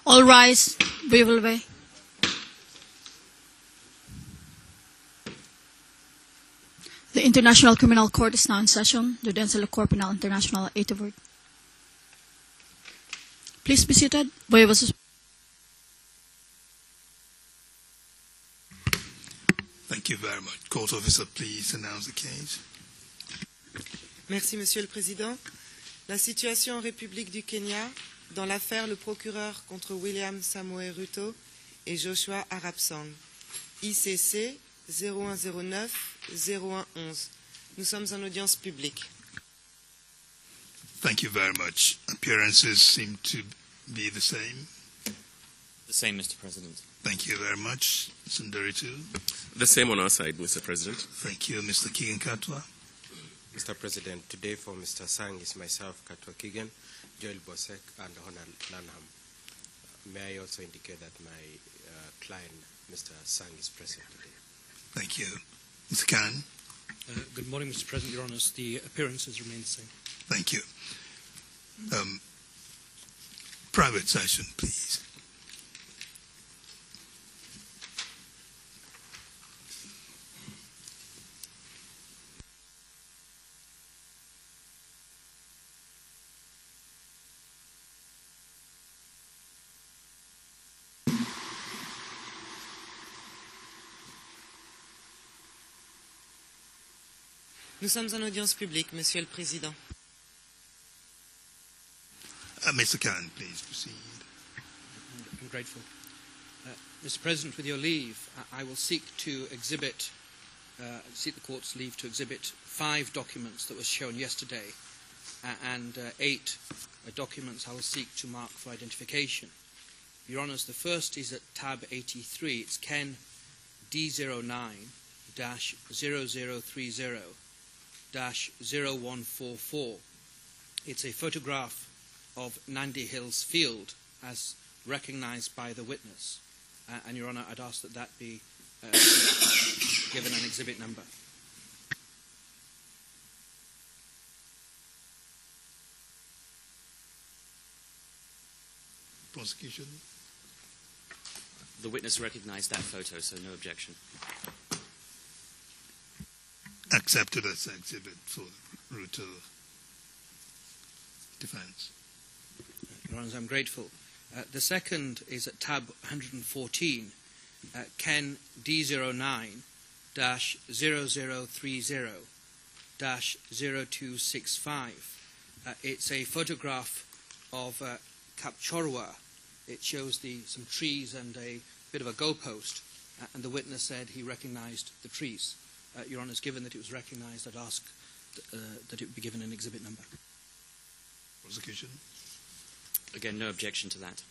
All rise. We will wait. The International Criminal Court is now in session. The Densela Court Penal International at 8 word. Please be seated. Thank you very much. Court officer, please announce the case. Merci, Monsieur le Président. La situation en République du Kenya, dans l'affaire le procureur contre William Samoei Ruto et Joshua Arabsang, ICC 0109-0111. Nous sommes en audience publique. Thank you very much. Appearances seem to be the same. The same, Mr. President. Thank you very much. Mr. Nderitu. The same on our side, Mr. President. Thank you. Mr. Keegan Katwa. Mr. President, today for Mr. Sang is myself, Katwa Keegan, Joel Bosek, and Honor Lanham. May I also indicate that my client, Mr. Sang, is present today. Thank you. Mr. Khan. Good morning, Mr. President, Your Honours. The appearances remain the same. Thank you. Private session, please. Nous sommes en audience publique, Monsieur le Président. Mr. Khan, please proceed. I'm grateful. Mr. President, with your leave, I will seek the Court's leave to exhibit 5 documents that were shown yesterday, and 8 documents I will seek to mark for identification. Your Honours, the first is at tab 83. It's Ken D09-0030-0144. It's a photograph of Nandi Hills Field as recognised by the witness. And Your Honour, I'd ask that that be given an exhibit number. Prosecution. The witness recognised that photo, so no objection. Accepted as exhibit for the Ruto defence. Your Honours, I'm grateful. The second is at tab 114, Ken D09-0030-0265. It's a photograph of Kapchorwa. It shows some trees and a bit of a goalpost, and the witness said he recognised the trees. Your Honours, given that it was recognised, I'd ask that it be given an exhibit number. Prosecution. Again, no objection to that.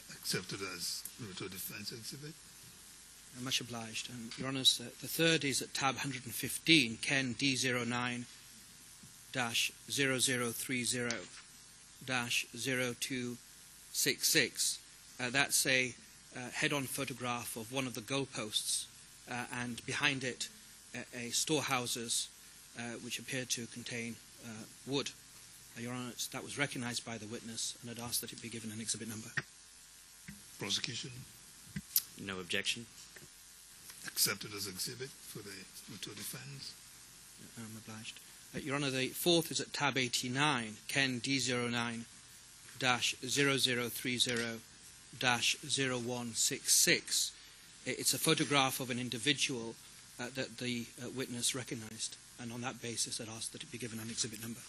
Accepted as Ruto defence exhibit. Much obliged. And Your Honours, the third is at tab 115, Ken D09-0030-0266. That's a head-on photograph of one of the goalposts, and behind it a storehouses which appear to contain wood. Your Honour, that was recognised by the witness, and I'd ask that it be given an exhibit number. Prosecution. No objection. Accepted as exhibit for the Ruto defence. I'm obliged. Your Honour, the fourth is at tab 89, Ken D09-0030-0166. It's a photograph of an individual that the witness recognised, and on that basis I'd ask that it be given an exhibit number.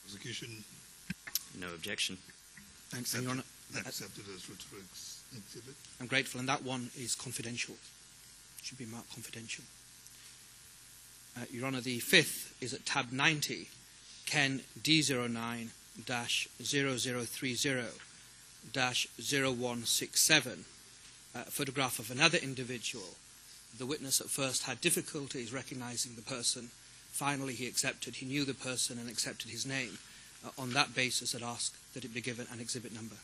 Prosecution. No objection. Thanks, Your Honour. Accepted as Ruto exhibit. I'm grateful, and that one is confidential. It should be marked confidential. Your Honour, the fifth is at tab 90, Ken D09-0030-0167, a photograph of another individual. The witness at first had difficulties recognising the person. Finally, he knew the person and accepted his name. On that basis, I'd ask that it be given an exhibit number.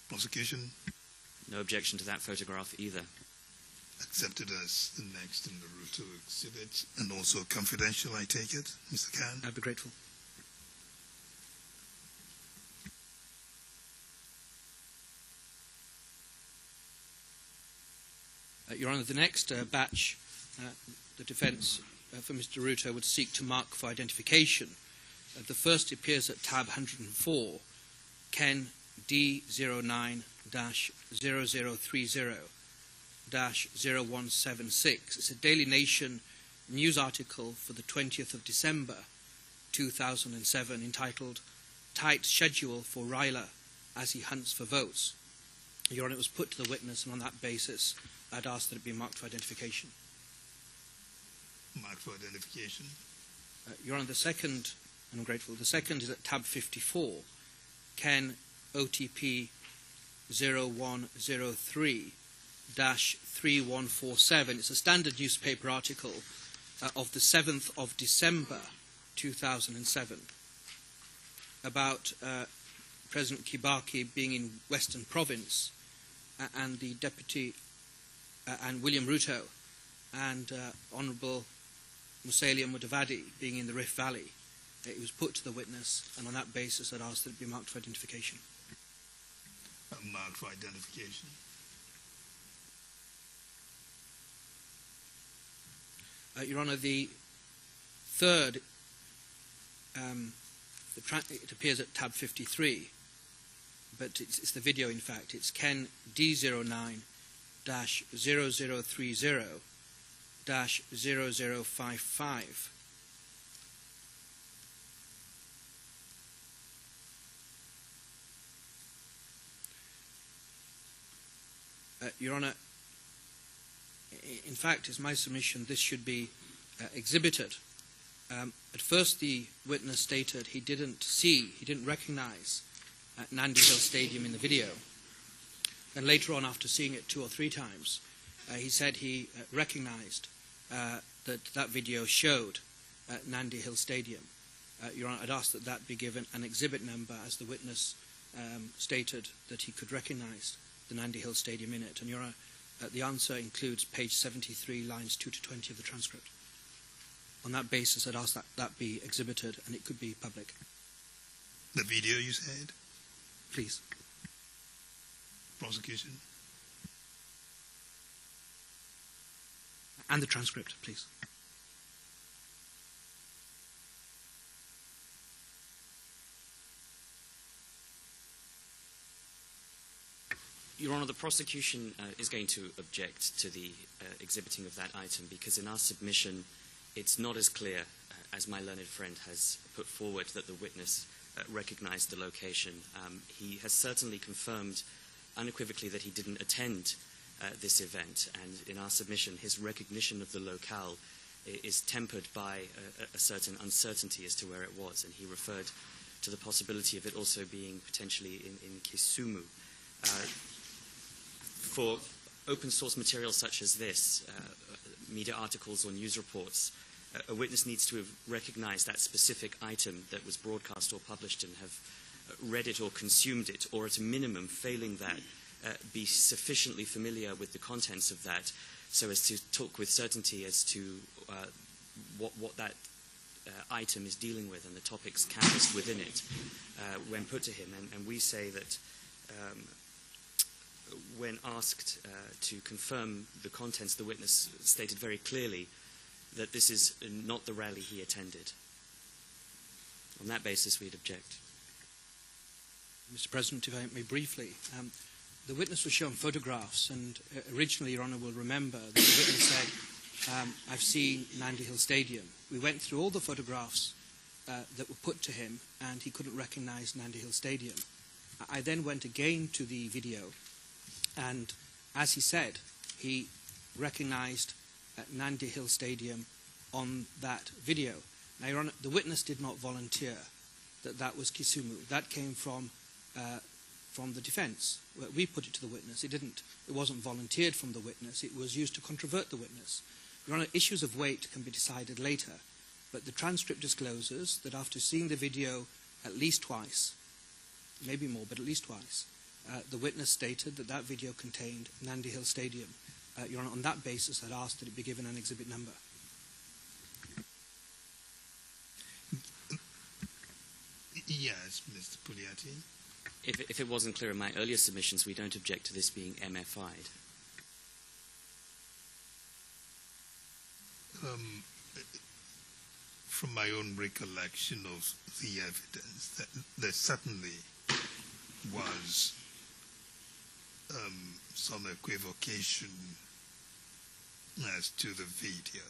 Prosecution. No objection to that photograph either. Accepted as the next in the Ruto exhibit, and also confidential, I take it, Mr. Khan? I'd be grateful. Your Honour, the next batch, the defence for Mr. Ruto would seek to mark for identification. The first appears at tab 104, Ken D09-0030-0176. It's a Daily Nation news article for the 20th of December 2007 entitled Tight Schedule for Raila as he hunts for votes. Your Honour, it was put to the witness, and on that basis I'd ask that it be marked for identification. Marked for identification. Your Honour, the second, and I'm grateful, the second is at tab 54, Ken OTP 0103-3147. It's a standard newspaper article of the 7th of December 2007 about President Kibaki being in Western Province and the Deputy and William Ruto and Honourable Musalia Mudavadi being in the Rift Valley. It was put to the witness, and on that basis I'd ask that it be marked for identification. Marked for identification. Your Honour, the third, it appears at tab 53, but it's the video in fact. It's Ken D09-0030-0055. Your Honour, in fact, it's my submission this should be exhibited. At first, the witness stated he didn't recognise Nandi Hill Stadium in the video. And later on, after seeing it 2 or 3 times, he said he recognised that video showed Nandi Hill Stadium. Your Honour, I'd ask that that be given an exhibit number, as the witness stated that he could recognise the Nandi Hill Stadium in it. And Your Honour, the answer includes page 73, lines 2 to 20 of the transcript. On that basis, I'd ask that that be exhibited, and it could be public. The video, you said? Please. Prosecution. And the transcript, please. Your Honour, the prosecution is going to object to the exhibiting of that item because in our submission it's not as clear as my learned friend has put forward that the witness recognised the location. He has certainly confirmed unequivocally that he didn't attend this event, and in our submission his recognition of the locale is tempered by a certain uncertainty as to where it was, and he referred to the possibility of it also being potentially in Kisumu. For open source material such as this, media articles or news reports, a witness needs to have recognized that specific item that was broadcast or published and have read it or consumed it, or at a minimum, failing that, be sufficiently familiar with the contents of that so as to talk with certainty as to what that item is dealing with and the topics canvassed within it when put to him. And we say that when asked to confirm the contents, the witness stated very clearly that this is not the rally he attended. On that basis, we'd object. Mr. President, if I may briefly, the witness was shown photographs, and originally, Your Honour will remember that the witness said, I've seen Nandi Hill Stadium. We went through all the photographs that were put to him, and he couldn't recognise Nandi Hill Stadium. I then went again to the video, and as he said, he recognised Nandi Hill Stadium on that video. Now, Your Honour, the witness did not volunteer that that was Kisumu. That came from the defence. We put it to the witness. It wasn't volunteered from the witness. It was used to controvert the witness. Your Honour, issues of weight can be decided later, but the transcript discloses that after seeing the video at least twice, maybe more, but at least twice, the witness stated that that video contained Nandi Hill Stadium. Your Honour, on that basis, I'd ask that it be given an exhibit number. Yes, Mr. Pugliati. If it wasn't clear in my earlier submissions, we don't object to this being MFI'd. From my own recollection of the evidence, that there certainly was some equivocation as to the video.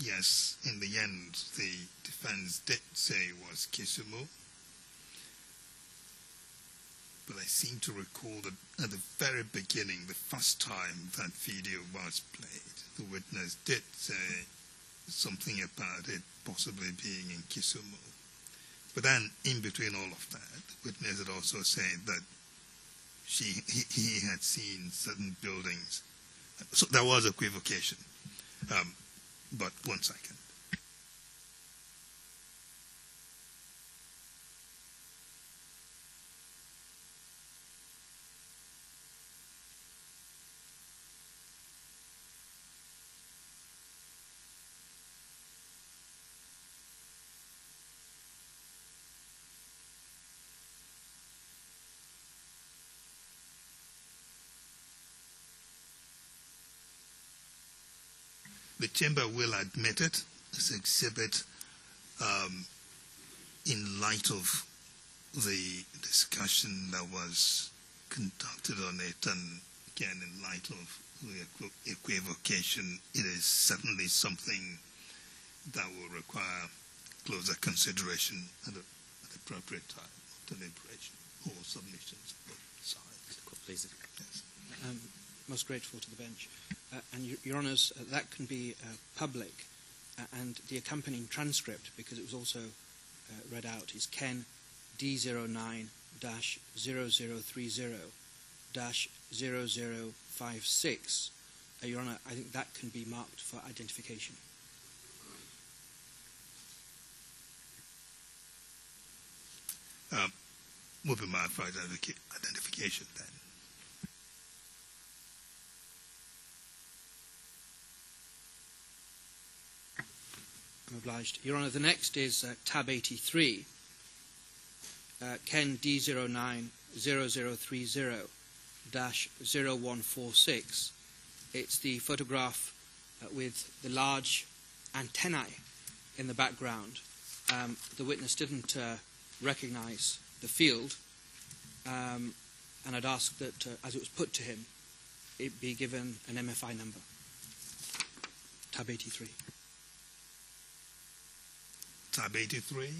Yes, in the end, the defense did say it was Kisumu, but I seem to recall that at the very beginning, the first time that video was played, the witness did say something about it possibly being in Kisumu. But then, in between all of that, the witness had also said that he had seen certain buildings. So there was equivocation. But 1 second. The chamber will admit it as exhibit in light of the discussion that was conducted on it, and again in light of the equivocation. It is certainly something that will require closer consideration at the appropriate time of deliberation or submissions of both sides. Please. Yes. Most grateful to the bench. And Your Honours, that can be public, and the accompanying transcript, because it was also read out, is Ken D09-0030-0056. Your Honour, I think that can be marked for identification. Will be marked for identification then. I'm obliged. Your Honour, the next is tab 83, Ken D09-0030-0146. It's the photograph with the large antennae in the background. The witness didn't recognise the field, and I'd ask that, as it was put to him, it be given an MFI number. Tab 83. Tab 83.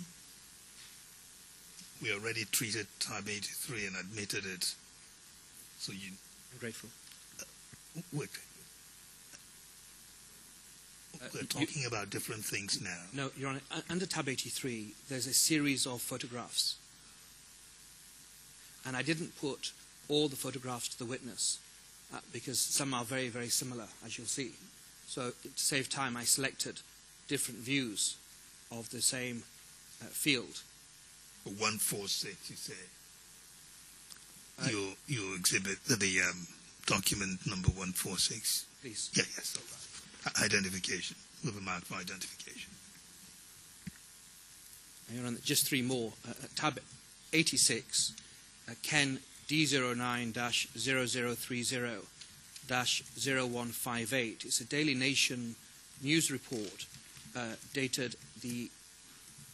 We already treated tab 83 and admitted it. So you... I'm grateful. Wait. We're talking about different things now. No, Your Honour, under tab 83, there's a series of photographs. And I didn't put all the photographs to the witness, because some are very, very similar, as you'll see. So to save time, I selected different views of the same field. 146, you say? You exhibit the document number 146? Please. Yeah, yes, all right. Identification. Will be marked for identification. Your Honour, just three more. Tab 86, Ken D09-0030-0158. It's a Daily Nation news report dated the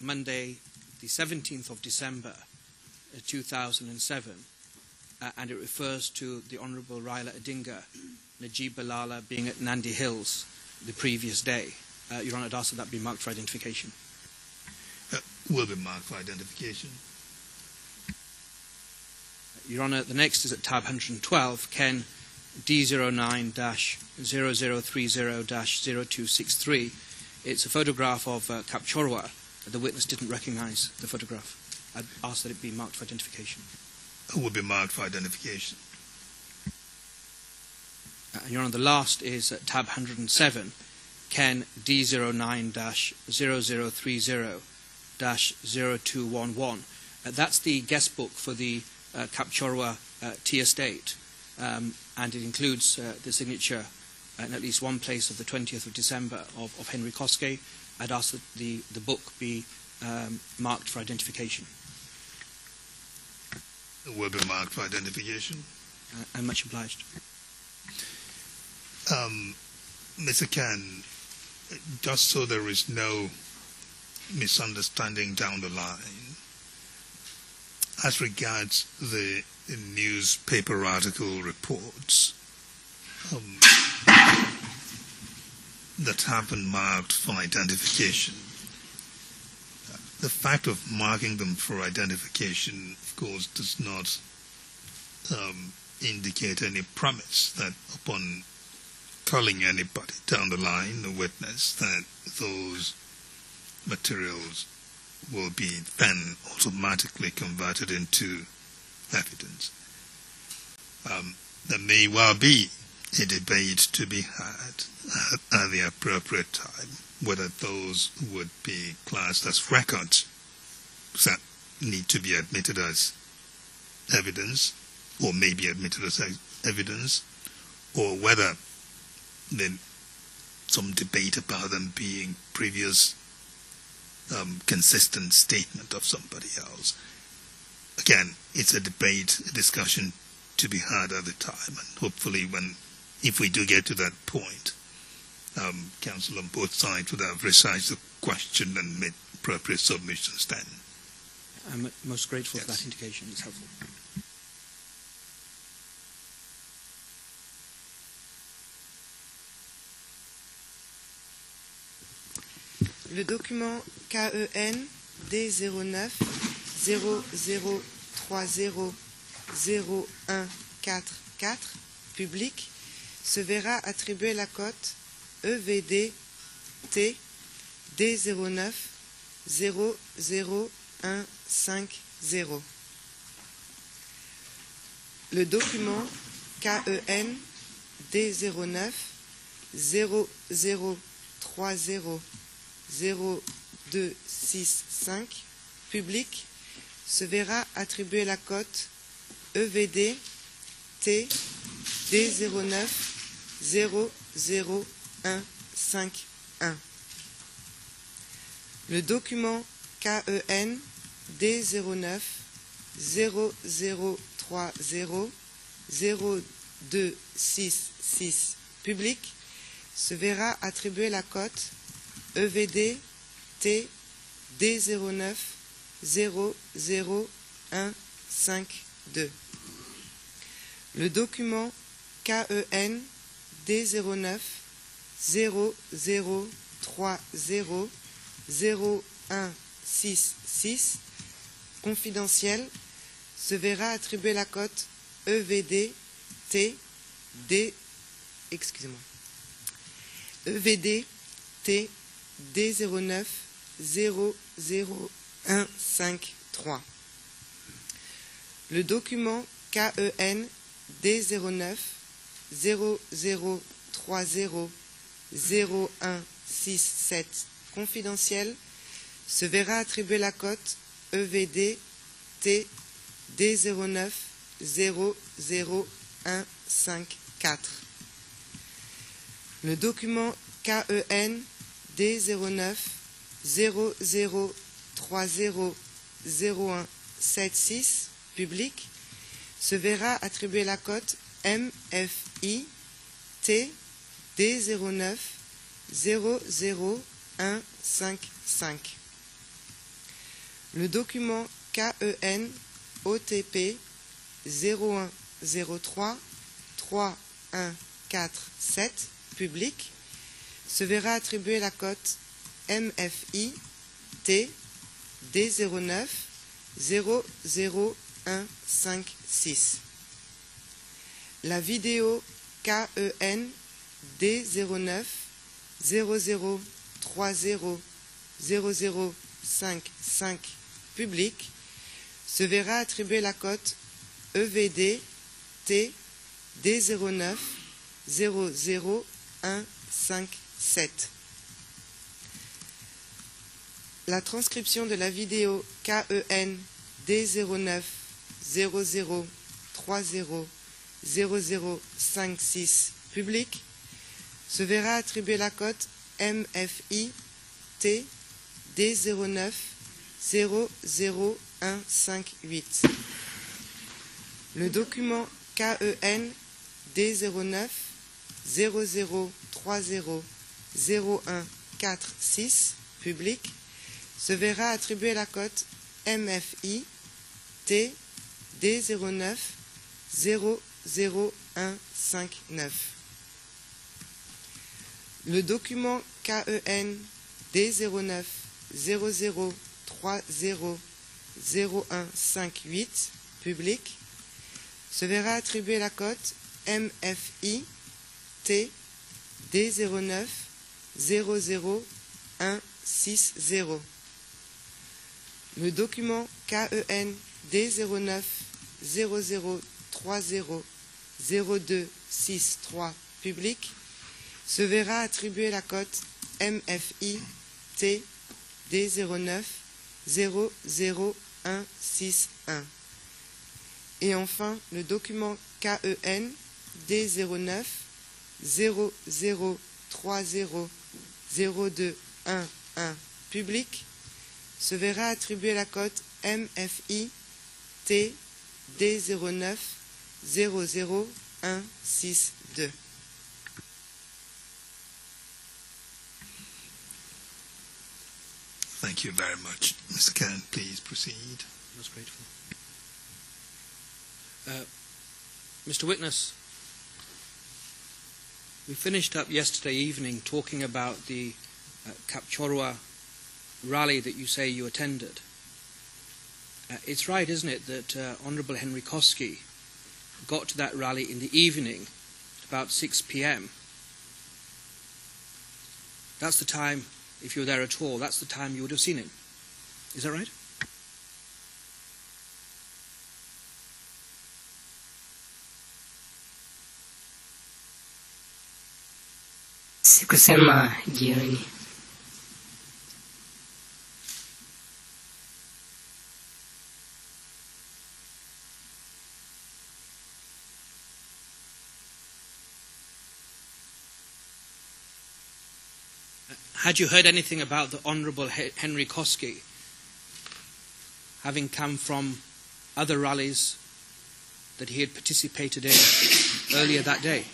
Monday, the 17th of December 2007, and it refers to the Honourable Raila Odinga, Najib Balala being at Nandi Hills the previous day. Your Honour, I'd ask that that be marked for identification. Will be marked for identification. Your Honour, the next is at tab 112, Ken D09-0030-0263. It's a photograph of Kapchorwa. The witness didn't recognise the photograph. I'd ask that it be marked for identification. Will be marked for identification. Your Honour, the last is at tab 107, Ken D09-0030-0211. That's the guest book for the Kapchorwa tea estate, and it includes the signature in at least one place of the 20th of December of Henry Koske. I'd ask that the book be marked for identification. It will be marked for identification. I'm much obliged. Mr. Khan, just so there is no misunderstanding down the line, as regards the newspaper article reports that have been marked for identification, the fact of marking them for identification, of course, does not indicate any promise that upon calling anybody down the line, a witness, that those materials will be then automatically converted into evidence. There may well be a debate to be had at the appropriate time whether those would be classed as records that need to be admitted as evidence, or may be admitted as evidence, or whether some debate about them being previous consistent statement of somebody else. Again, it's a debate, a discussion to be had at the time, and hopefully if we do get to that point, counsel on both sides would have researched the question and made appropriate submissions then. I'm most grateful for Yes. that indication. It's helpful. Le document KEN D09 0030 0144 public se verra attribuer la cote EVD T D09 00150. Le document KEN D09 0030 0265 public se verra attribuer la cote EVD T D09 00151. Le document KEN D09 0030 0266 public se verra attribuer la cote EVD T D09 00152. Le document KEN D09 0030 0166 confidentiel se verra attribuer la cote EVD T EVD T D09 00153. Le document KEN D09 0030 0167 confidentiel se verra attribuer la cote EVD T D09 00154. Le document KEN D09 0030 0176 public se verra attribuer la cote MFI T D09 00155. Le document KEN OTP 0103 3147 public se verra attribuer la cote MFI T D09 00156. La vidéo KEN D09 0030 0055 public se verra attribuer la cote EVD T D09 00157. La transcription de la vidéo KEN D09 0030 0056 public se verra attribuer la cote MFI T D09 00158. Le document KEN D09 00300146 public se verra attribuer la cote MFI T D09 00159. Le document KEN D09 00300158 public se verra attribuer la cote MFI T D09 00160. Le document KEN D09 00300263 public se verra attribuer la cote MFI T D09 00161. Et enfin, le document KEN D09 00300211 public se verra attribuer la cote MFI T D09 00162. Thank you very much. Mr. Khan, please proceed. Most grateful. Mr. Witness, we finished up yesterday evening talking about the Kapchorwa rally that you say you attended. It's right, isn't it, that Honourable Henry Koski got to that rally in the evening at about 6 p.m. That's the time, if you were there at all, that's the time you would have seen him. Is that right? Sikusema jioni. Had you heard anything about the Honourable Henry Koski having come from other rallies that he had participated in earlier that day?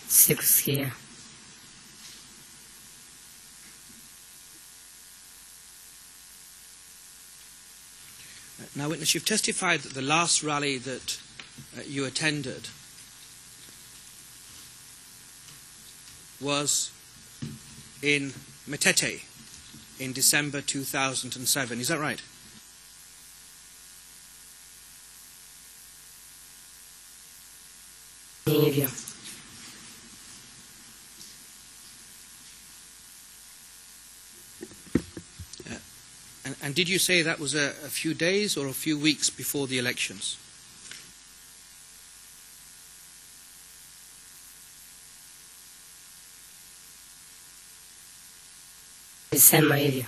Sikusikia. Now, witness, you've testified that the last rally that you attended was in Metete in December 2007. Is that right? Hivyo. And did you say that was a few days or a few weeks before the elections? Sema hivyo.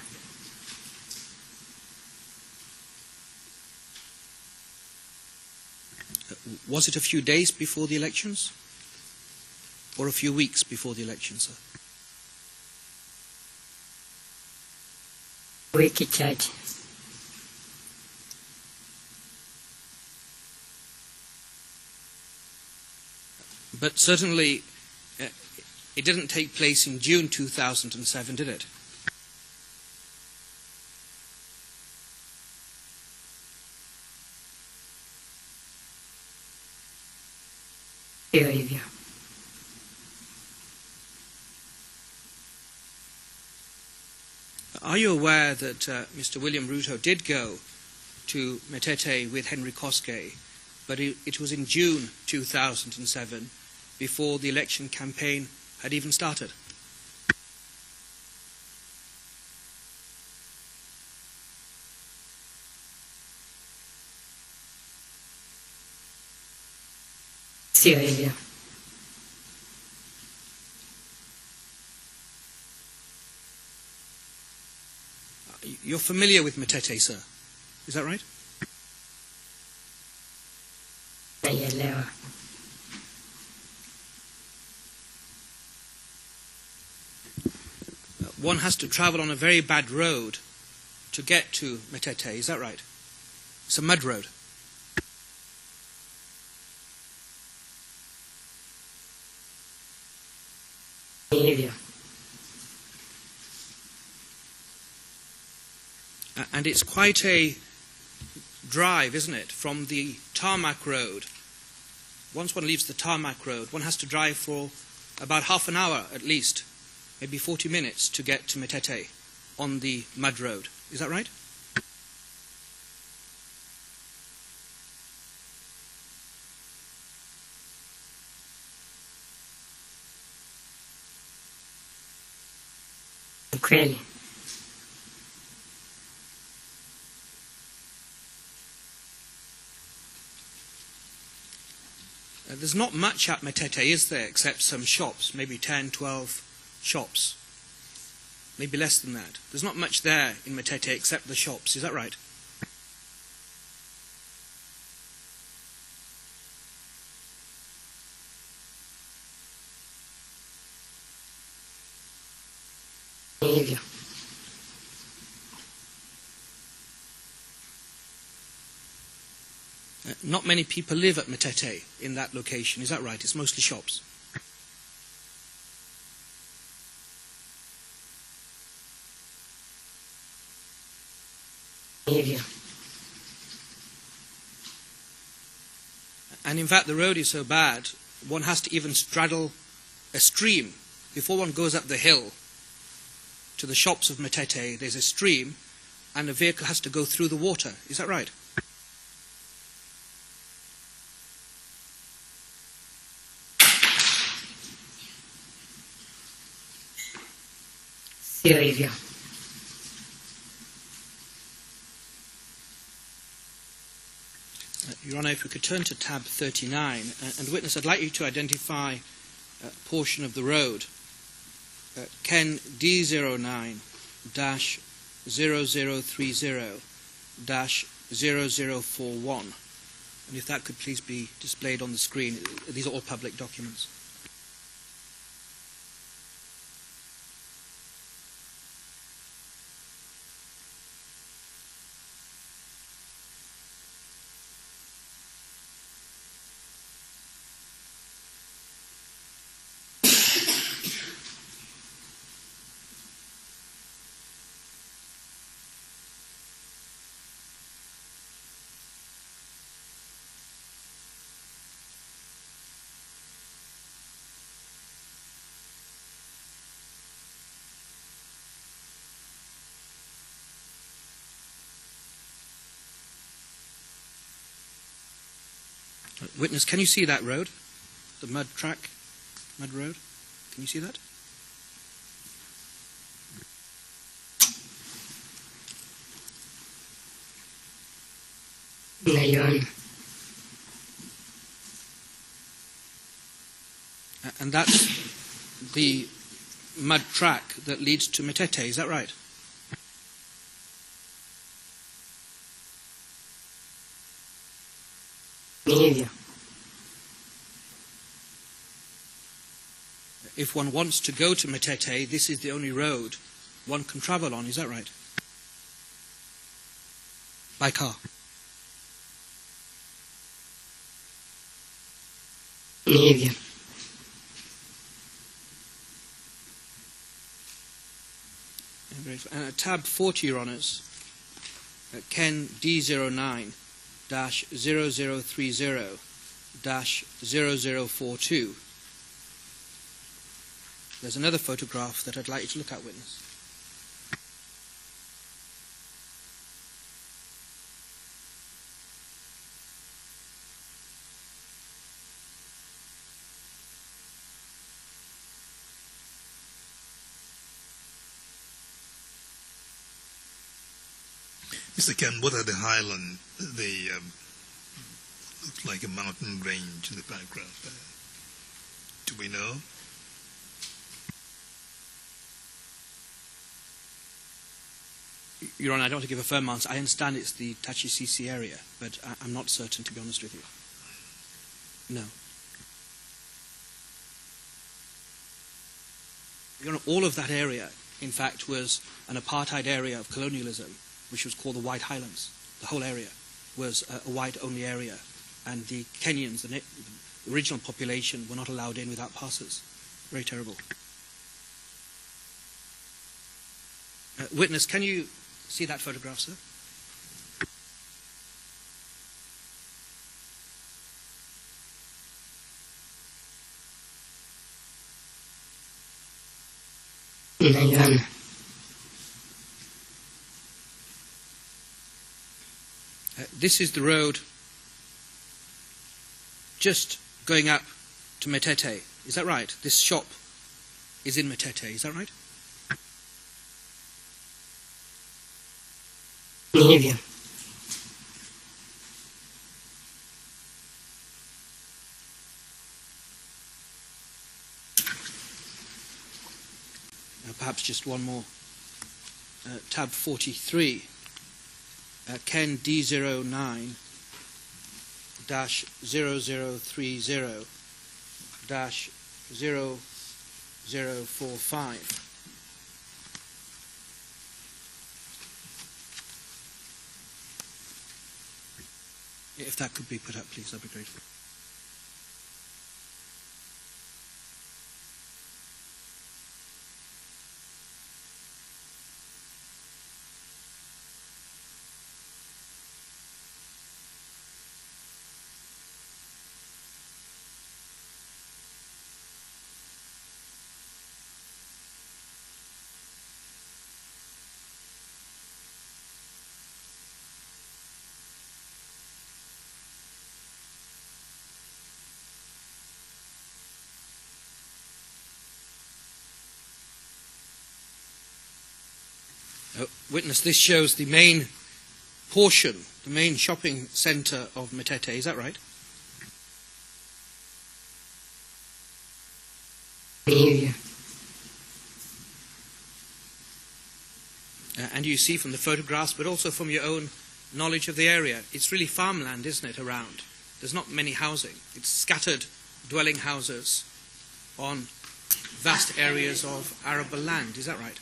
Was it a few days before the elections? Or a few weeks before the elections, sir? Wiki chache. But certainly it didn't take place in June 2007, did it? Hiyo hivyo. Are you aware that Mr. William Ruto did go to Metete with Henry Koske, but it was in June 2007, before the election campaign had even started? Sio hivyo. You're familiar with Metete, sir. Is that right? Naielewa. one has to travel on a very bad road to get to Metete. Is that right? It's a mud road. Behavior. And it's quite a drive, isn't it, from the tarmac road. Once one leaves the tarmac road, one has to drive for about half an hour at least, maybe 40 minutes to get to Metete on the mud road. Is that right? Ukweli. There's not much at Metete, is there, except some shops, maybe 10, 12 shops. Maybe less than that. There's not much there in Metete except the shops. Is that right? Behavior. Not many people live at Metete in that location. Is that right? It's mostly shops. Behavior. And in fact, the road is so bad, one has to even straddle a stream. Before one goes up the hill to the shops of Metete, there's a stream, and a vehicle has to go through the water. Is that right? Behavior. Your Honour, if we could turn to tab 39, and witness, I'd like you to identify a portion of the road, Ken D09-0030-0041, and if that could please be displayed on the screen. These are all public documents. Witness, can you see that road? The mud track, mud road? Can you see that? Ngayon. And that's the mud track that leads to Metete, is that right? Behavior. If one wants to go to Metete, this is the only road one can travel on, is that right? By car. Behavior. Tab 40, Your Honours, Ken D09-0030-0042. There's another photograph that I'd like you to look at, witness. Mr. Ken, what are the highland, looks like a mountain range in the background there? Do we know? Your Honour, I don't want to give a firm answer. I understand it's the ICC area, but I'm not certain, to be honest with you. No. Your Honour, all of that area in fact, was an apartheid area of colonialism, which was called the White Highlands. The whole area was a white-only area, and the Kenyans, the original population, were not allowed in without passes. Very terrible. Witness, can you see that photograph, sir? Naiona. This is the road just going up to Metete. Is that right? This shop is in Metete. Is that right? Ni hivyo. Perhaps just one more. Tab 43. Ken D09-0030-0045. If that could be put up, please, I'd be grateful. Witness, this shows the main portion, the main shopping centre of Metete. Is that right? Ni hivyo. And you see from the photographs, but also from your own knowledge of the area, it's really farmland, isn't it, around? There's not many housing. It's scattered dwelling houses on vast areas of arable land. Is that right?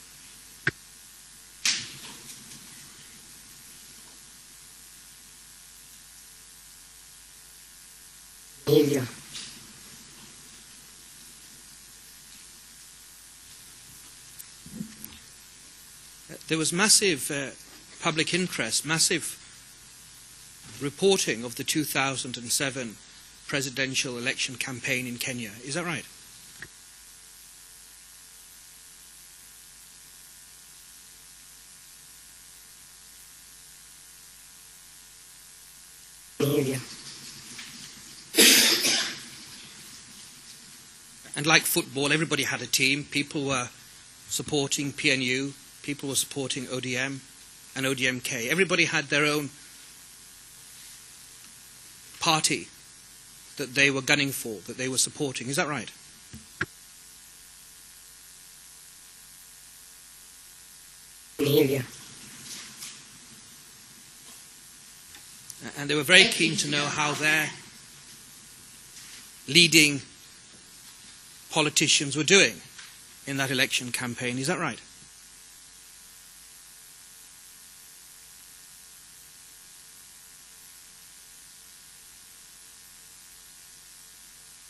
Ni hivyo. There was massive public interest, massive reporting of the 2007 presidential election campaign in Kenya. Is that right? Ni hivyo. And like football, everybody had a team. People were supporting PNU, people were supporting ODM and ODMK. Everybody had their own party that they were gunning for, that they were supporting. Is that right? Ni hivyo. And they were very keen to know how their leading politicians were doing in that election campaign. Is that right?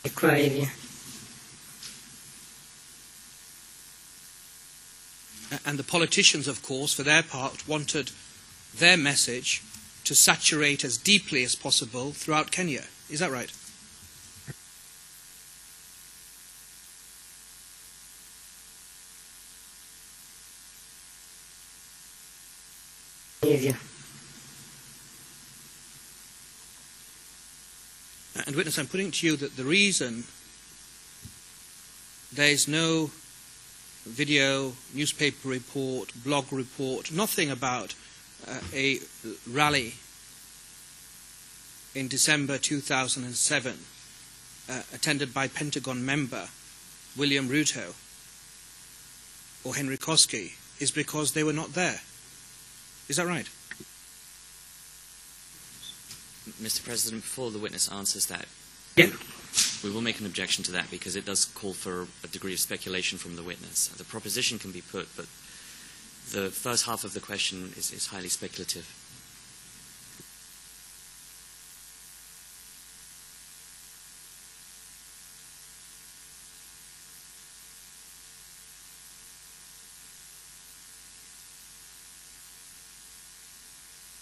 Ilikuwa hivyo. And the politicians, of course, for their part, wanted their message to saturate as deeply as possible throughout Kenya. Is that right? Ni hivyo. And witness, I'm putting to you that the reason there is no video, newspaper report, blog report, nothing about a rally in December 2007 attended by Pentagon member William Ruto or Henry Koski is because they were not there. Is that right? Mr. President, before the witness answers that, Yeah. we will make an objection to that because it does call for a degree of speculation from the witness. The proposition can be put, but the first half of the question is highly speculative.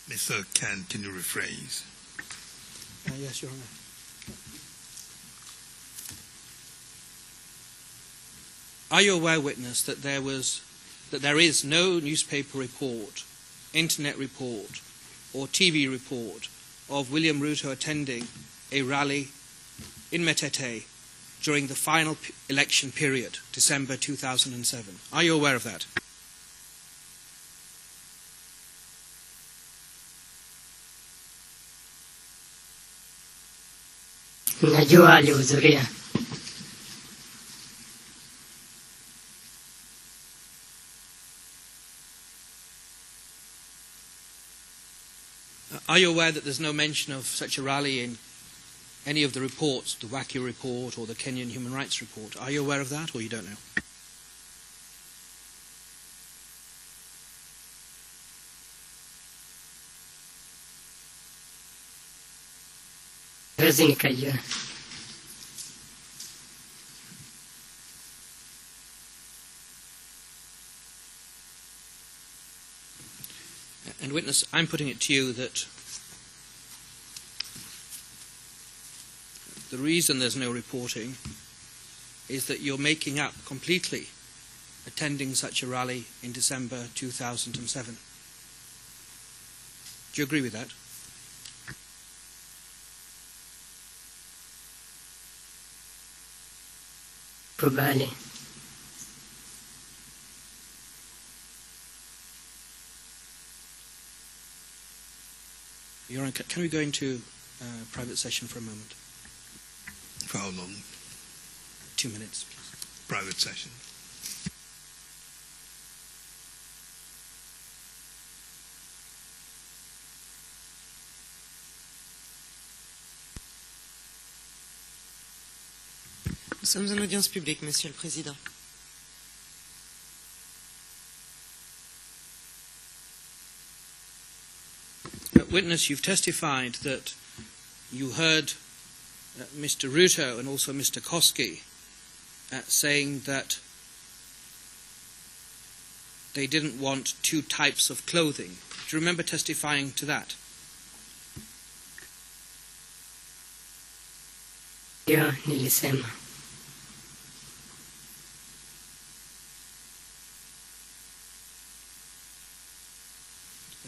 Mr. Khan, can you rephrase? Yes, Your Honor. Are you aware, witness, that there is no newspaper report, internet report, or TV report of William Ruto attending a rally in Metete during the final election period, December 2007? Are you aware of that? Najua alihudhuria. Are you aware that there's no mention of such a rally in any of the reports, the WACI report or the Kenyan Human Rights Report? Are you aware of that, or you don't know? Siwezi nikajua. And witness, I'm putting it to you that the reason there's no reporting is that you're making up completely attending such a rally in December 2007. Do you agree with that? Kubali. Your Honor, can we go into private session for a moment? For how long? 2 minutes, please. Private session. Nous sommes en audience publique, Monsieur le Président. Witness, you've testified that you heard Mr. Ruto and also Mr. Koski saying that they didn't want two types of clothing. Do you remember testifying to that? Ndio nilisema.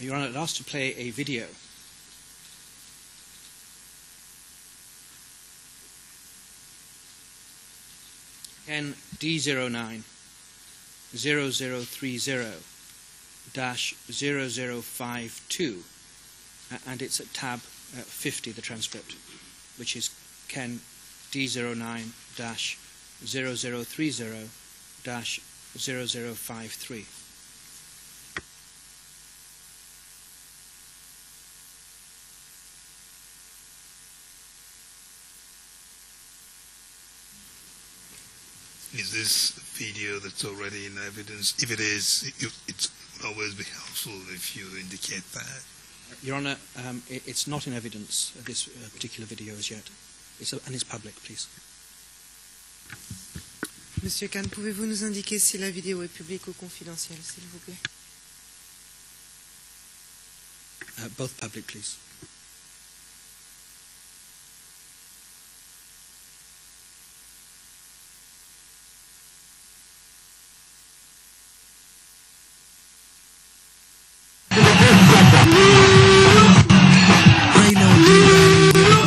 Your Honor, I'd asked to play a video. D09 0030-0052, and it's at tab 50, the transcript, which is Ken D09-0030-0053. Is this video that's already in evidence? If it is, it would always be helpful if you indicate that. Your Honor, it's not in evidence, this particular video as yet. And it's public, please. Monsieur Khan, pouvez-vous nous indiquer si la vidéo est publique ou confidentielle, s'il vous plaît? Both public, please.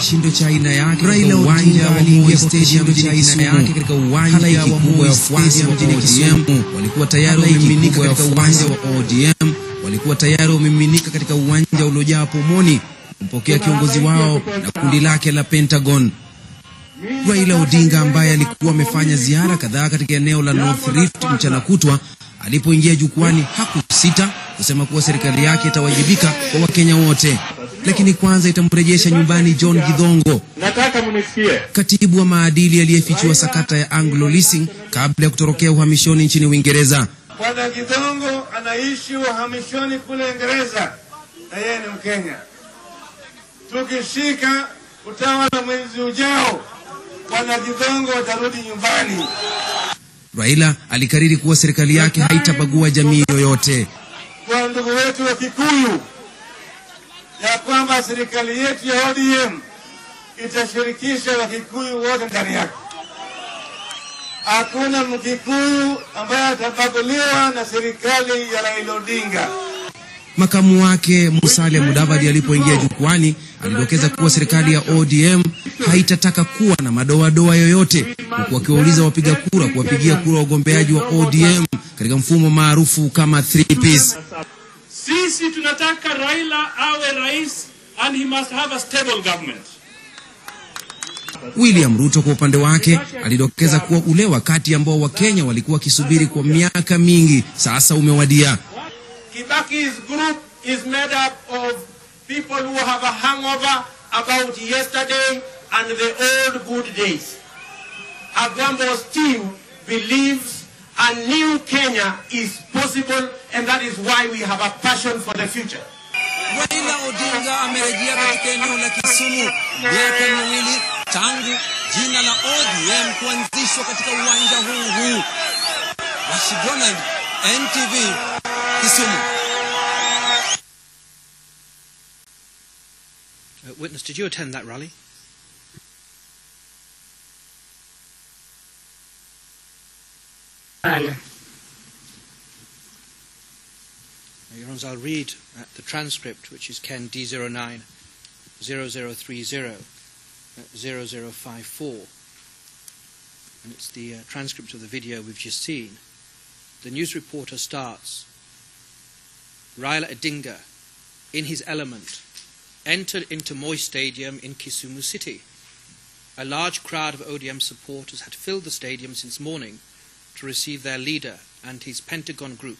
Kishindo cha aina yake katika uwanja wa Moi Stadium cha aina yake katika uwanja wa Moi Stadium mjini Kisumu. Walikuwa tayari wamiminika katika uwanja wa ODM, walikuwa tayari wamiminika katika uwanja uliojaa pomoni kumpokea kiongozi wao na kundi lake la Pentagon. Raila Odinga ambaye alikuwa amefanya ziara kadhaa katika eneo la North Rift mchana kutwa, alipoingia jukwani hakusita kusema kuwa serikali yake itawajibika kwa Wakenya wote. lakini kwanza itamrejesha nyumbani John Githongo, nataka mnisikie, katibu wa maadili aliyefichua sakata ya Anglo Leasing kabla ya kutorokea uhamishoni nchini Uingereza. Bwana Githongo anaishi uhamishoni kule Uingereza na yeye ni Mkenya. Tukishika utawala mwezi ujao, Bwana Githongo atarudi nyumbani. Raila alikariri kuwa serikali yake haitabagua jamii yoyote. Kwa ndugu wetu wa Kikuyu, ya kwamba serikali yetu ya ODM itashirikisha Wakikuyu wote ndani yake. Hakuna Mkikuyu ambaye atabaguliwa na serikali ya Raila Odinga. Makamu wake Musalia Mudavadi alipoingia jukwani alidokeza kuwa serikali ya ODM haitataka kuwa na madoadoa yoyote, huku akiwauliza wapiga kura kuwapigia kura wagombeaji wa ODM katika mfumo maarufu kama 3-piece. Sisi tunataka Raila awe rais and he must have a stable government. William Ruto kwa upande wake alidokeza kuwa ule wakati ambao Wakenya walikuwa wakisubiri kwa miaka mingi sasa umewadia. Kibaki's group is made up of people who have a hangover about yesterday and the old good days. Agambo's team believes a new Kenya is possible, and that is why we have a passion for the future. Raila Odinga amerejea katika eneo la Kisumu miaka miwili tangu jina la ODM kuanzishwa katika uwanja huu. Washington, NTV, Kisumu. Witness, did you attend that rally? Ana. Your Honours, I'll read the transcript, which is Ken D09 0030 0054, and it's the transcript of the video we've just seen. The news reporter starts, Raila Odinga, in his element, entered into Moi Stadium in Kisumu City. A large crowd of ODM supporters had filled the stadium since morning to receive their leader and his Pentagon group.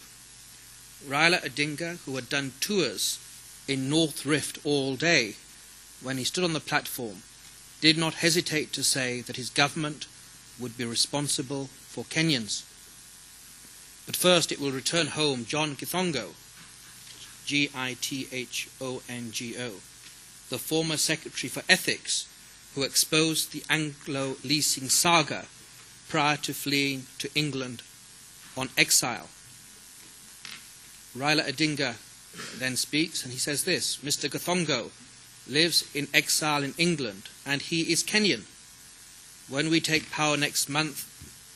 Raila Odinga, who had done tours in North Rift all day, when he stood on the platform, did not hesitate to say that his government would be responsible for Kenyans. But first it will return home John Githongo, Githongo, the former Secretary for Ethics, who exposed the Anglo Leasing saga prior to fleeing to England on exile. Raila Odinga then speaks and he says this, Mr. Githongo lives in exile in England and he is Kenyan. When we take power next month,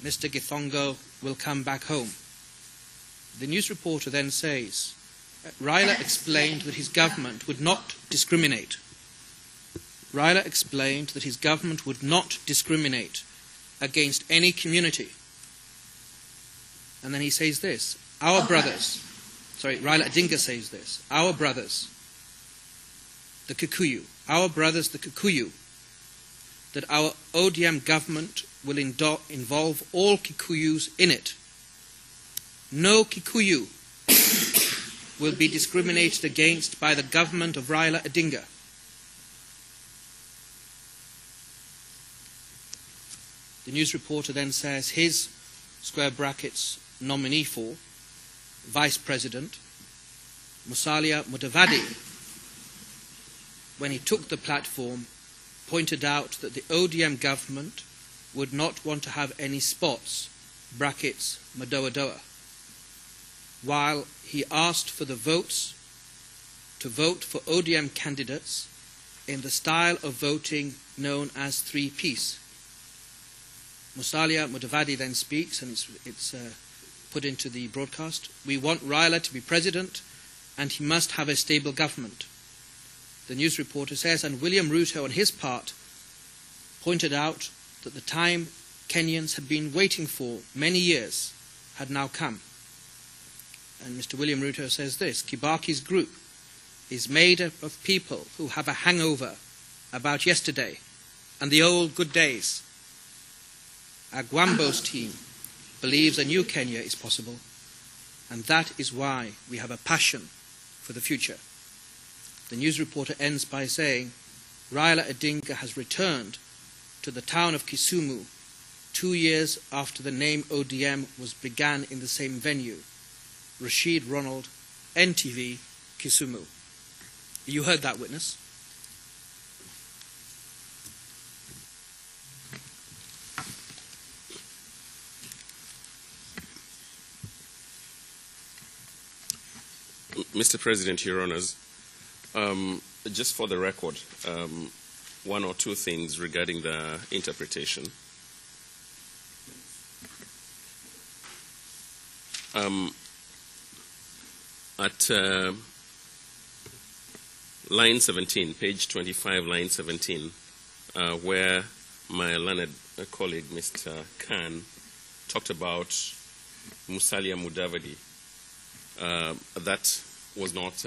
Mr. Githongo will come back home. The news reporter then says, Raila explained that his government would not discriminate. Raila explained that his government would not discriminate against any community. And then he says this, Raila Odinga says this, our brothers, the Kikuyu, that our ODM government will involve all Kikuyus in it. No Kikuyu will be discriminated against by the government of Raila Odinga. The news reporter then says his, square brackets, nominee for Vice President, Musalia Mudavadi, when he took the platform, pointed out that the ODM government would not want to have any spots, brackets, madoa-doa, while he asked for the votes to vote for ODM candidates in the style of voting known as 3-piece. Musalia Mudavadi then speaks, and it's put into the broadcast. We want Raila to be president, and he must have a stable government. The news reporter says, and William Ruto, on his part, pointed out that the time Kenyans had been waiting for many years had now come. And Mr. William Ruto says this, Kibaki's group is made up of people who have a hangover about yesterday and the old good days. Agwambo's team believes a new Kenya is possible, and that is why we have a passion for the future. the news reporter ends by saying, Raila Odinga has returned to the town of Kisumu 2 years after the name ODM was began in the same venue. Rashid Ronald, NTV, Kisumu. You heard that, witness? Mr. President, Your Honors, just for the record, one or two things regarding the interpretation. At line 17, page 25, line 17, where my learned colleague, Mr. Khan, talked about Musalia Mudavadi, that was not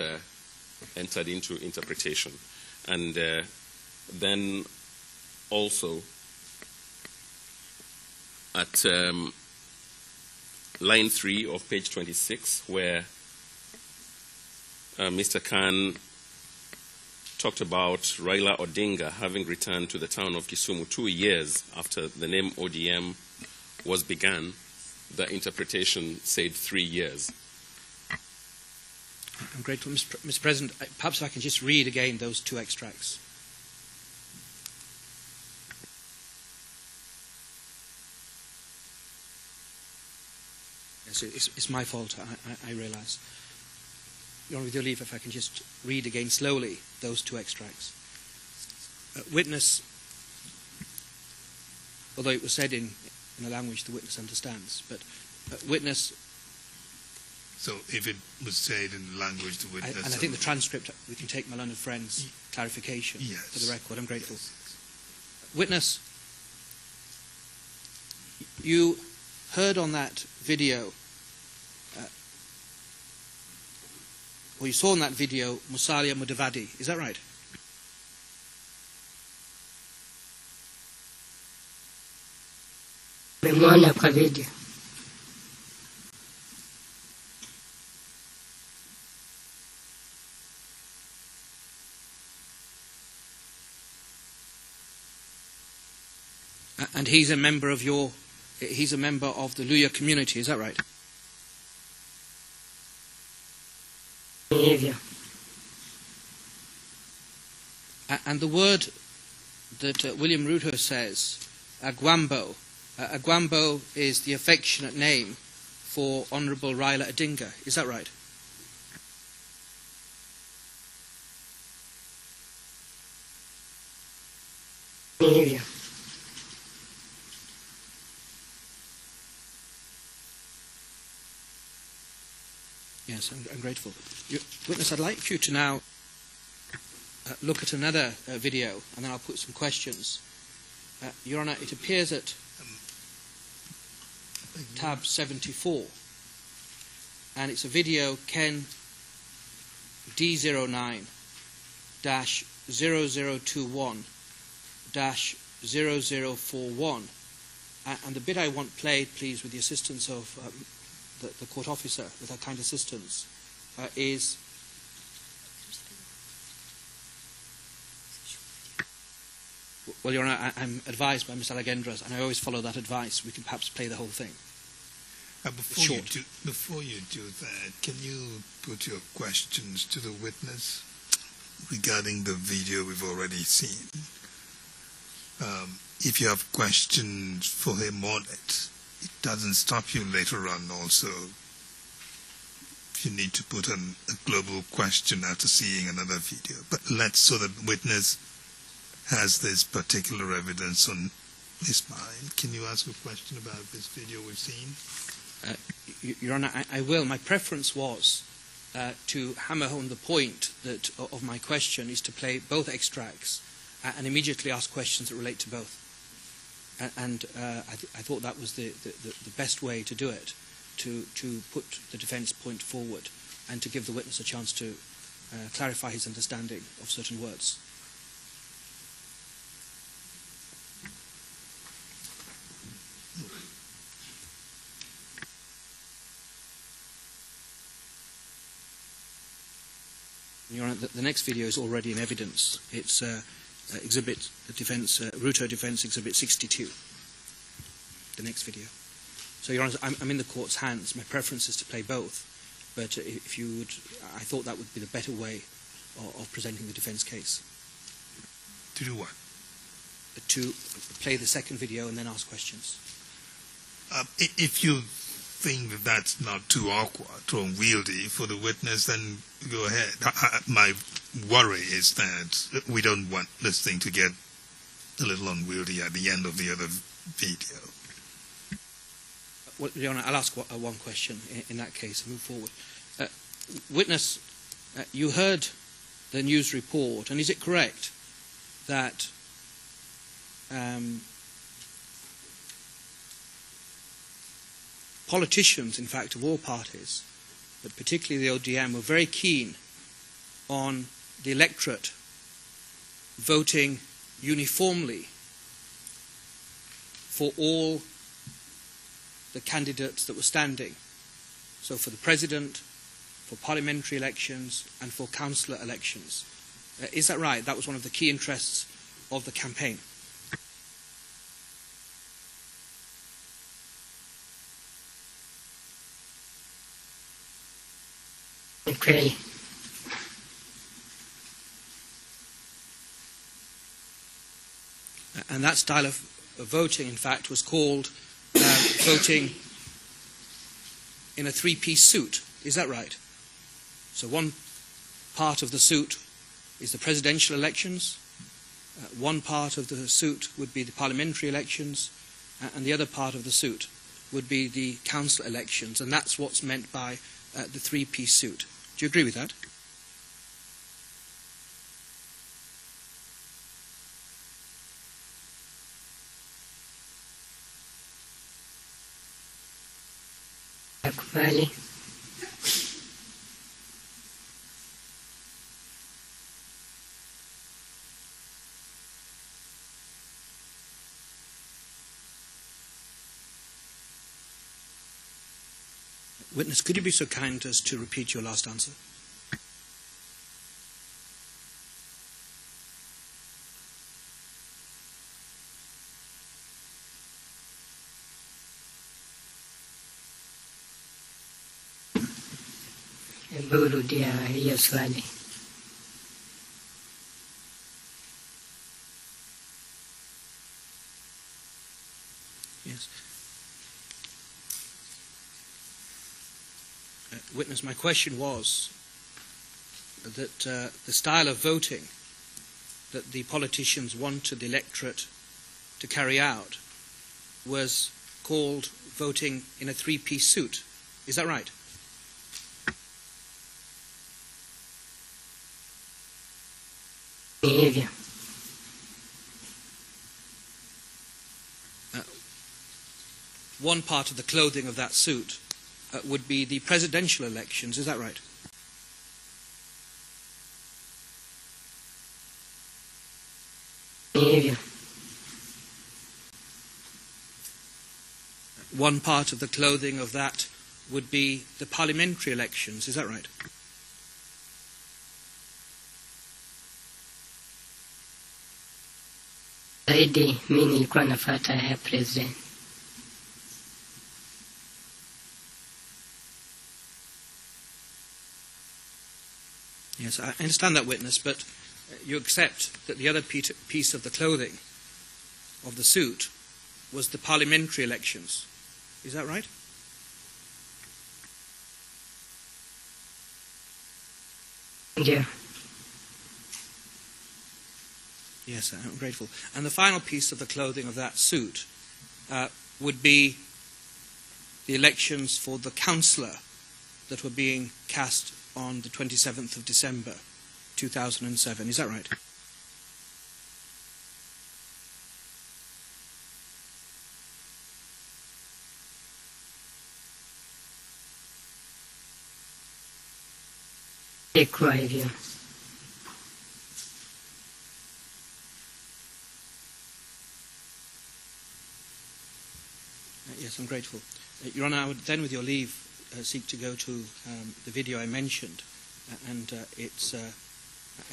entered into interpretation. And then also at line 3 of page 26, where Mr. Khan talked about Raila Odinga having returned to the town of Kisumu 2 years after the name ODM was begun, the interpretation said 3 years. I'm grateful. Mr. President, perhaps I can just read again those two extracts. Yes, it's my fault, I realise. Your Honour, with your leave, if I can just read again slowly those two extracts. Witness, although it was said in a language the witness understands, but witness... So if it was said in the language the witness... And I think the transcript, we can take my learned friend's clarification for the record. I'm grateful. Yes. Witness, you heard on that video, or you saw in that video, Musalia Mudavadi. Is that right? Nimeona kwa video. And he's a member of the Luya community, is that right? Hivyo. And the word that William Ruto says, Agwambo, Agwambo is the affectionate name for Honourable Raila Odinga, is that right? Hivyo. Yes, I'm grateful. Witness, I'd like you to now look at another video, and then I'll put some questions. Your Honour, it appears at tab 74, and it's a video Ken D09-0021-0041, and the bit I want played, please, with the assistance of the court officer, with her kind assistance, is well, Your Honour, I'm advised by Ms. Alagendras, and I always follow that advice. We can perhaps play the whole thing. Before you do that, can you put your questions to the witness regarding the video we've already seen? If you have questions for him on it, it doesn't stop you later on also. If you need to put a global question after seeing another video. But so that the witness has this particular evidence on his mind. Can you ask a question about this video we've seen? Your Honour, I will. My preference was to hammer home the point that of my question is to play both extracts and immediately ask questions that relate to both. And I thought that was the best way to do it, to put the defence point forward and to give the witness a chance to clarify his understanding of certain words. Your Honor, the next video is already in evidence. It's Ruto Defence Exhibit 62. The next video. So, Your Honor, I'm in the court's hands. My preference is to play both, but if you would, I thought that would be the better way of presenting the defence case. To do what? To play the second video and then ask questions. If you think that that's not too awkward or unwieldy for the witness, then go ahead. My worry is that we don't want this thing to get a little unwieldy at the end of the other video. Well, Your Honor, I'll ask one question in that case and move forward. Witness, you heard the news report, and is it correct that politicians, in fact, of all parties, but particularly the ODM, were very keen on the electorate voting uniformly for all the candidates that were standing? So for the President, for parliamentary elections, and for councillor elections. Is that right? That was one of the key interests of the campaign. Okay. And that style of voting, in fact, was called voting in a three-piece suit. Is that right? So one part of the suit is the presidential elections, one part of the suit would be the parliamentary elections, and the other part of the suit would be the council elections, and that's what's meant by the three-piece suit. Do you agree with that? Nakubali. Witness, could you be so kind as to repeat your last answer? Hebu rudia hiyo swali. Yes. Witness, my question was that the style of voting that the politicians wanted the electorate to carry out was called voting in a three-piece suit. Is that right? Behavior. One part of the clothing of that suit would be the presidential elections. Is that right? Behavior. One part of the clothing of that would be the parliamentary elections. Is that right? Zaidi mimi nilikuwa nafuata ya president. Yes, I understand that, witness, but you accept that the other piece of the clothing of the suit was the parliamentary elections. Is that right? Yeah. Yes, I'm grateful. And the final piece of the clothing of that suit would be the elections for the councillor that were being cast on the 27th of December 2007. Is that right? Ikuwa hivyo. Yes, I'm grateful. Your Honour, I would then, with your leave, seek to go to the video I mentioned, and it's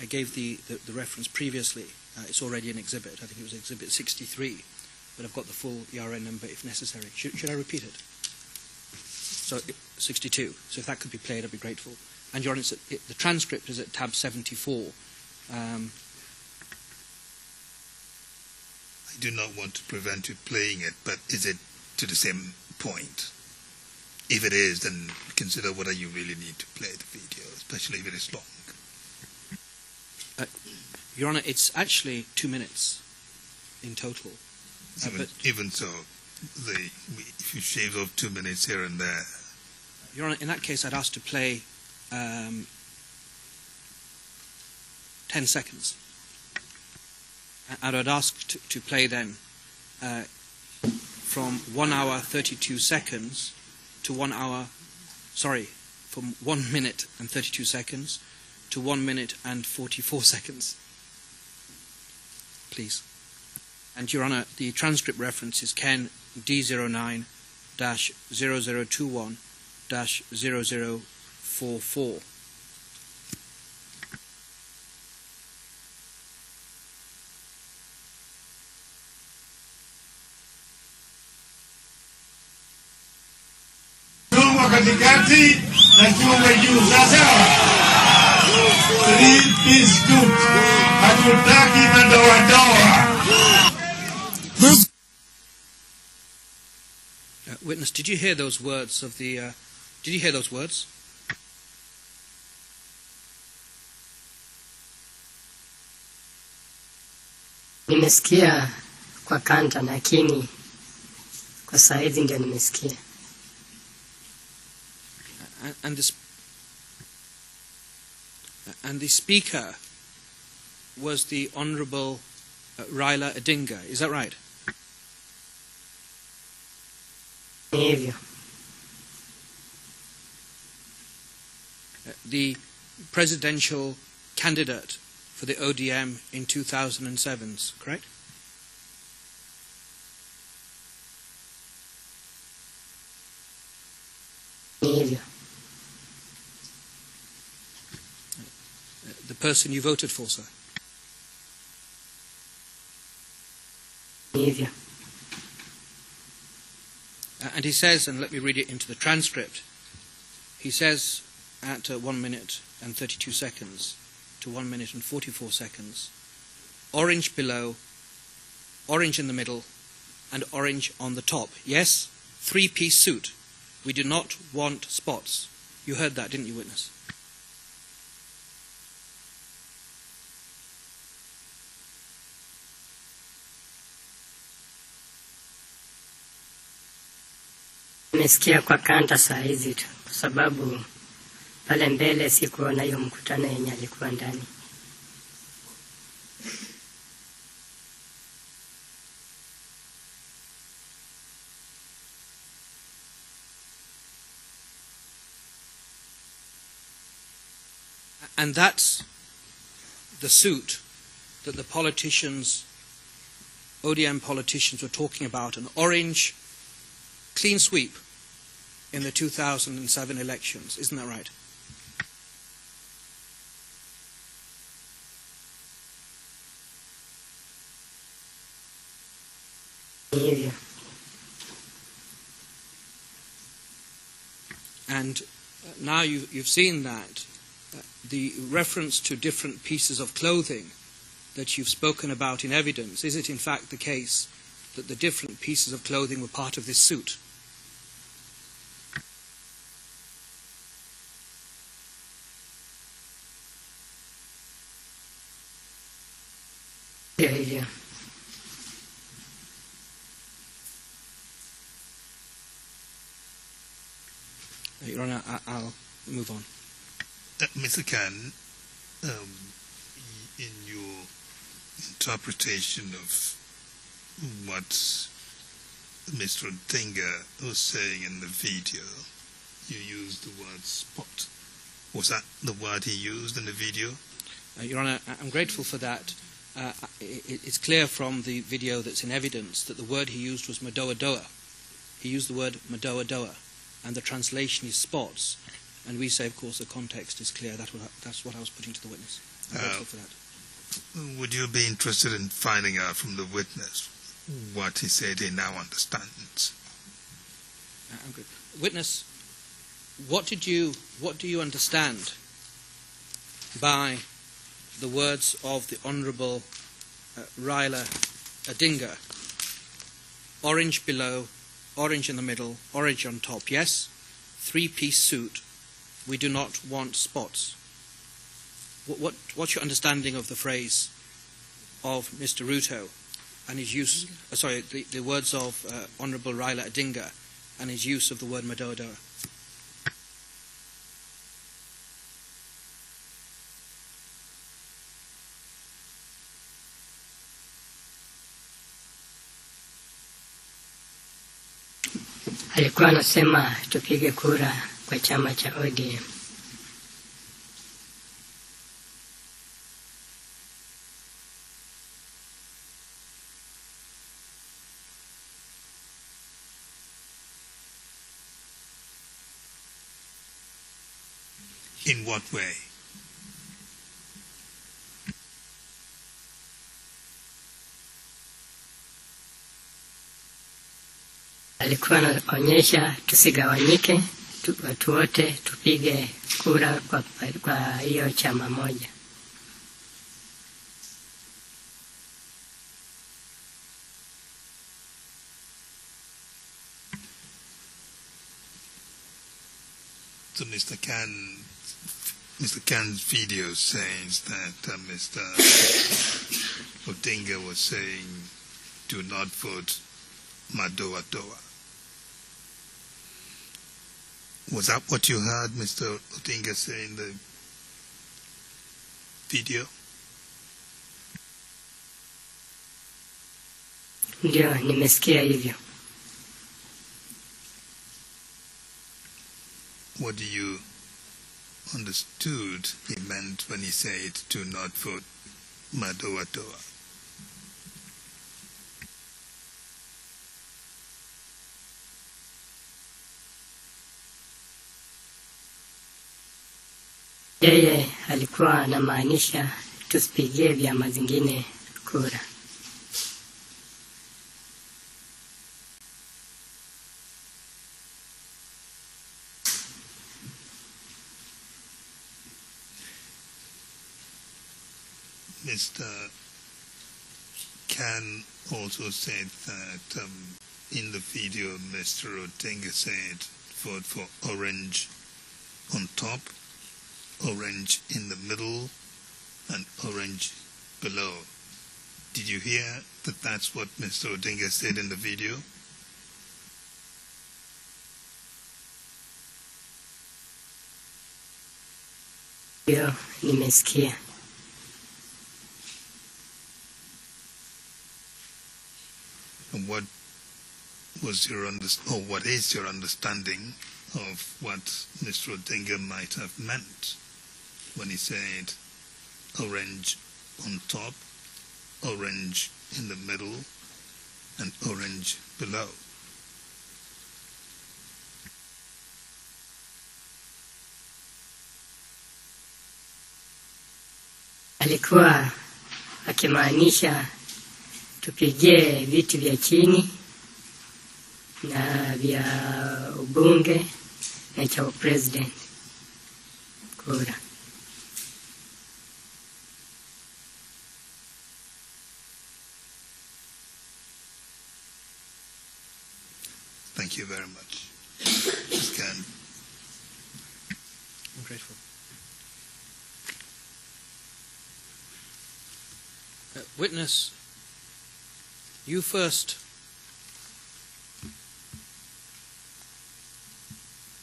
I gave the reference previously. It's already an exhibit. I think it was Exhibit 63, but I've got the full ERN number if necessary. Should I repeat it? So 62. So if that could be played, I'd be grateful. And Your Honour, the transcript is at tab 74. I do not want to prevent you playing it, but is it to the same point? If it is, then consider whether you really need to play the video, especially if it is long. Your Honour, it's actually 2 minutes in total. Even so, if you shave off 2 minutes here and there. Your Honour, in that case, I'd ask to play 10 seconds. And I'd ask to play then from 1 hour 32 seconds to 1 hour, from 1 minute and 32 seconds to 1 minute and 44 seconds. Please. And Your Honour, the transcript reference is Ken D09-0021-0044. Katikati na chuma juu. Sawa. 3-piece suit. Hatutaki madoadoa. Witness, did you hear those words of the... did you hear those words? Nimesikia kwa kanta, lakini kwa saizi ndio nimesikia. And the speaker was the Honourable Raila Odinga. Is that right? Hivyo. The presidential candidate for the ODM in 2007, correct? Hivyo. The person you voted for, sir? Hivyo. And he says, and let me read it into the transcript, he says at 1 minute and 32 seconds to 1 minute and 44 seconds, orange below, orange in the middle, and orange on the top. Yes, 3-piece suit. We do not want spots. You heard that, didn't you, witness? Nimesikia kwa kanta saa hizi tu, kwa sababu pale mbele sikuona hiyo mkutano yenye alikuwa ndani. And that's the suit that the politicians, ODM politicians, were talking about, an orange clean sweep in the 2007 elections. Isn't that right? Hivyo. And now you've seen that the reference to different pieces of clothing that you've spoken about in evidence, is it in fact the case that the different pieces of clothing were part of this suit? Hivyo. Your Honour, I'll move on. Mr. Khan, in your interpretation of what Mr. Odinga was saying in the video, you used the word spot. Was that the word he used in the video? Your Honour, I'm grateful for that. It's clear from the video that's in evidence that the word he used was madoa-doa. He used the word madoa-doa, and the translation is spots. And we say, of course, the context is clear. That's what I was putting to the witness. grateful for that. Would you be interested in finding out from the witness what he said he now understands? I'm good. Witness, what do you understand by the words of the Honourable Raila Odinga? Orange below, orange in the middle, orange on top. Yes, three-piece suit. We do not want spots. What's your understanding of the phrase of Mr. Ruto and his use? The words of Honourable Raila Odinga and his use of the word Madoadoa. Alikuwa anasema tupige kura kwa chama cha ODM. In what way? Alikuwa anaonyesha tusigawanyike, watu wote tupige kura kwa hiyo chama moja. So Mr. Khan's video says that Mr. Odinga was saying, do not vote Madoadoa. Was that what you heard Mr. Odinga say in the video? Ndio, nimesikia hivyo. What do you understood he meant when he said, do not vote Madoadoa? Yeye alikuwa anamaanisha tusipigie vyama zingine kura. Mr. Khan also said that in the video Mr. Odinga said vote for orange on top, orange in the middle, and orange below. Did you hear that that's what Mr. Odinga said in the video? Ndio, nimesikia. And what was what is your understanding of what Mr. Odinga might have meant when he said orange on top, orange in the middle, and orange below? Alikuwa akimaanisha tupigie viti vya chini na vya ubunge na cha president kura. Thank you very much. Ms. Khan. I'm grateful. Witness, you first.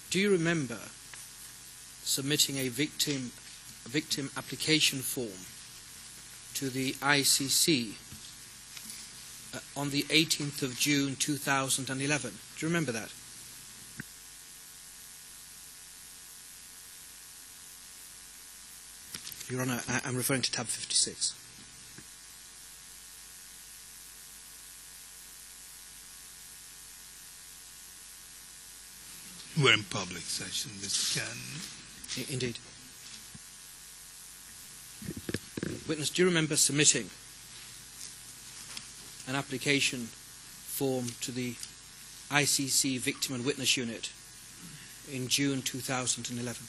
Do you remember submitting a victim application form to the ICC on the 18th of June 2011? Do you remember that? Your Honour, I'm referring to tab 56. We're in public session, Mr. Khan. Indeed. Witness, do you remember submitting an application form to the ICC Victim and Witness Unit in June 2011?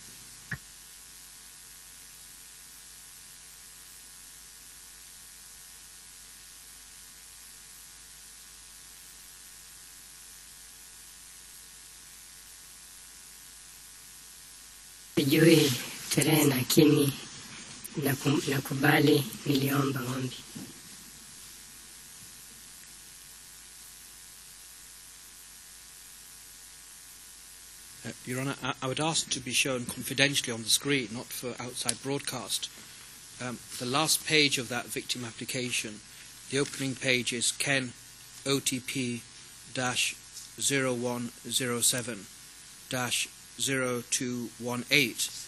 Sijui tarehe lakini nakubali niliomba ombi. Your Honour, I would ask to be shown confidentially on the screen, not for outside broadcast. The last page of that victim application, the opening page is Ken OTP-0107-0218,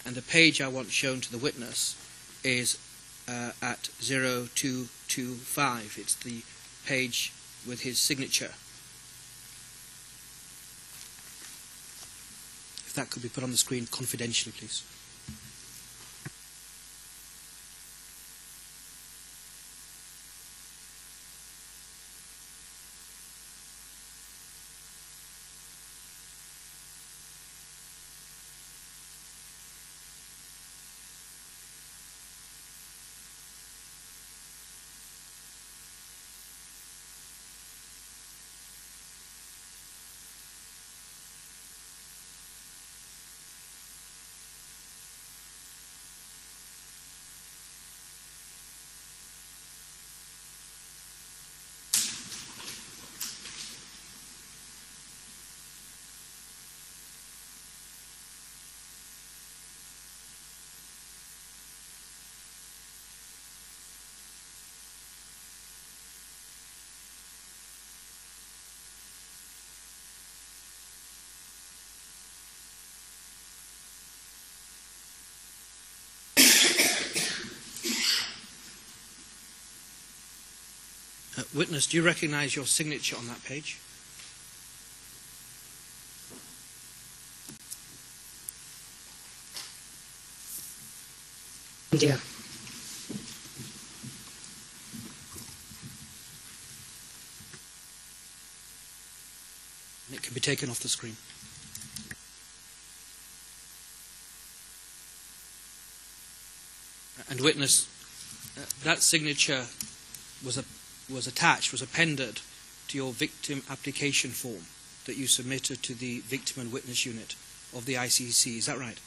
and the page I want shown to the witness is at 0225. It's the page with his signature. If that could be put on the screen confidentially, please. Witness, do you recognise your signature on that page? Ndio. And it can be taken off the screen. And witness, that signature was appended to your victim application form that you submitted to the Victim and Witness Unit of the ICC. Is that right?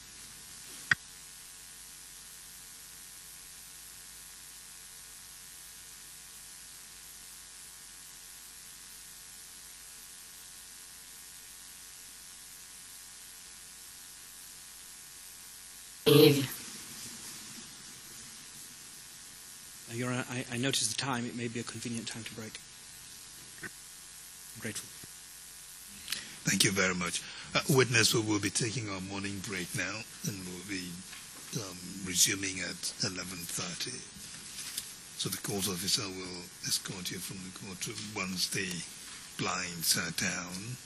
Your Honor, I notice the time. It may be a convenient time to break. I'm grateful. Thank you very much. Witness, we will be taking our morning break now, and we'll be resuming at 11:30. So the court officer will escort you from the courtroom once the blinds are down.